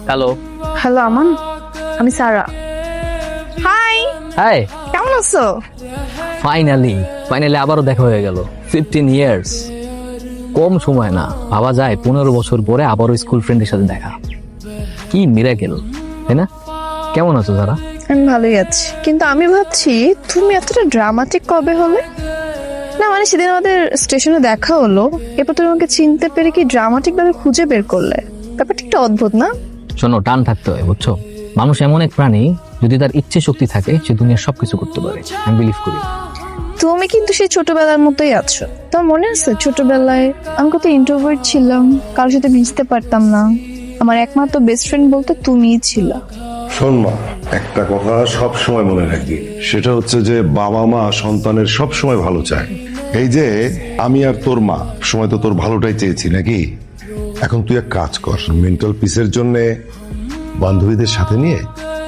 Hello. Hello আমান, আমি সারা। High, high. কেমন আছো? ফাইনালি আবারও দেখা হয়ে গেল। 15 ইয়ার্স, কম সময় না। ভাবা যায় 15 বছর পরে আবারও স্কুল ফ্রেন্ডের সাথে দেখা। কি মিরাকেল, তাই না? কেমন আছো যারা? আমি ভালোই আছি, কিন্তু আমি ভাবছি তুমি এতটা ড্রামাটিক কবে হলে? না মানে সেদিন আমাদের স্টেশনে দেখা হলো, এরপর তুমি আমাকে চিনতে পেরে কি ড্রামাটিক ভাবে খুঁজে বের করলে? ব্যাপারটা একটু অদ্ভুত না? শোনো, টান থাকতে হয়, বুঝছো? মানুষ এমন এক প্রাণী, যদি তার ইচ্ছে শক্তি থাকে সে দুনিয়ার সবকিছু করতে পারে। আমি বিলিভ করি। তুমি কিন্তু সেই ছোটবেলার মতোই আছো। তোমার মনে আছে ছোটবেলায় আমি কত ইন্ট্রোভার্ট ছিলাম, কারোর সাথে মিশতে পারতাম না। আমার একমাত্র বেস্ট ফ্রেন্ড বলতে তুমিই ছিল। শোন মা, একটা কথা সব সময় মনে রাখবি, সেটা হচ্ছে যে বাবা মা সন্তানের সব সময় ভালো চায়। এই যে আমি আর তোর মা সময় তো তোর ভালোটাই চেয়েছি নাকি? এখন তুই এক কাজ কর, মেন্টাল পিসের জন্য বান্ধবীদের সাথে নিয়ে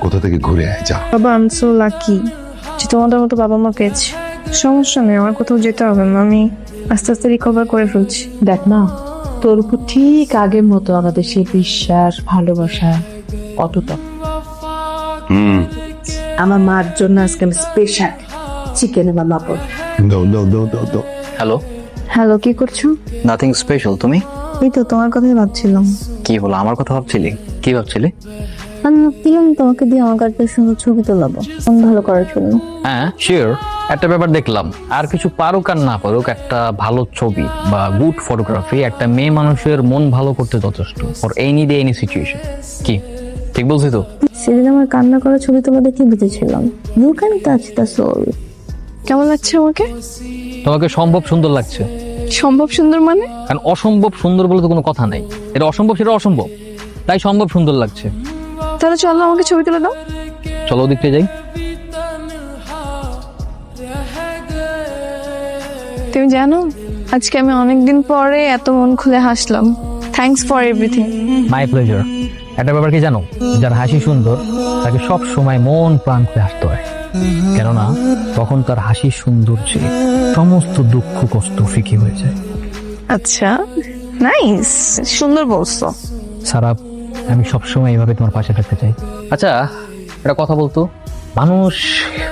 কোথা থেকে ঘুরে আয় যা। বাবা আমি সো লাকি যে তোমাদের মতো বাবা মা পেয়েছি। সমস্যা নেই, আমার কোথাও যেতে হবে না, আমি আস্তে আস্তে রিকভার করে ফেলছি। দেখ না, তোর উপর ঠিক আগের মতো আমাদের সেই বিশ্বাস ভালোবাসা অটুট। আমার মার জন্য আজকে আমি স্পেশাল চিকেন বা মাপড়। দাও দাও দাও দাও দাও। হ্যালো। হ্যালো, কি করছো? Nothing special. তুমি? এই তো তোমার কথাই ভাবছিলাম। কি হলো, আমার কথা ভাবছিলি? কি ভাবছিলি? আমি ভাবছিলাম তোমাকে দিয়ে আমার কাছে সুন্দর ছবি তোলাবো, মন ভালো করার জন্য। হ্যাঁ শিওর। একটা ব্যাপার দেখলাম, আর কিছু পারুক আর না পারুক, একটা ভালো ছবি বা গুড ফটোগ্রাফি একটা মেয়ে মানুষের মন ভালো করতে যথেষ্ট, for any day any situation. কি ঠিক বলছি তো? সেদিন আমার কান্না করা ছবি তোলা দেখে বুঝেছিলাম you can touch the soul. কেমন লাগছে আমাকে? তোমাকে সম্ভব সুন্দর লাগছে। সম্ভব সুন্দর মানে? কারণ অসম্ভব সুন্দর বলে তো কোনো কথা নাই। এটা অসম্ভব, সেটা অসম্ভব, তাই সম্ভব সুন্দর লাগছে। তাহলে চলো আমাকে ছবি তুলে দাও। চলো ওদিকটা যাই। তুমি জানো আজকে আমি অনেকদিন পরে এত মন খুলে হাসলাম। Thanks for everything. My pleasure. একটা ব্যাপার কি জানো, যার হাসি সুন্দর তাকে সব সময় মন প্রাণ করে হাসতে হয়, কেননা তখন তার হাসির সৌন্দর্যে সমস্ত দুঃখ কষ্ট ফিকে হয়ে যায়। আচ্ছা, নাইস, সুন্দর বলছো। সারা, আমি সবসময় এইভাবে তোমার পাশে থাকতে চাই। আচ্ছা একটা কথা বলতো, মানুষ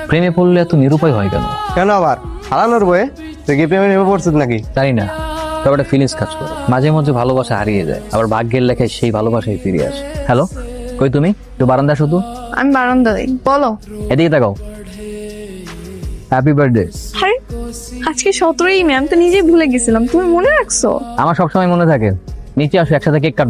প্রেমে পড়লে এত নিরুপায় হয় কেন? কেন আবার হারানোর বয়ে তুই কি প্রেমে নেমে পড়ছিস নাকি? জানি না, তবে একটা ফিলিংস কাজ করে। মাঝে মাঝে ভালোবাসা হারিয়ে যায়, আবার ভাগ্যের লেখায় সেই ভালোবাসায় ফিরে আসে। হ্যালো, কই তুমি? একটু বারান্দা শুধু। আমি বারান্দায়, বলো। এদিকে তাকাও। Happy birthday. আরে আজকে 17ই মে, আমি তো নিজেই ভুলে গেছিলাম, তুমি মনে রাখছো? আমার সবসময় মনে থাকে। নিচে আসো, একসাথে কেক কাটবো।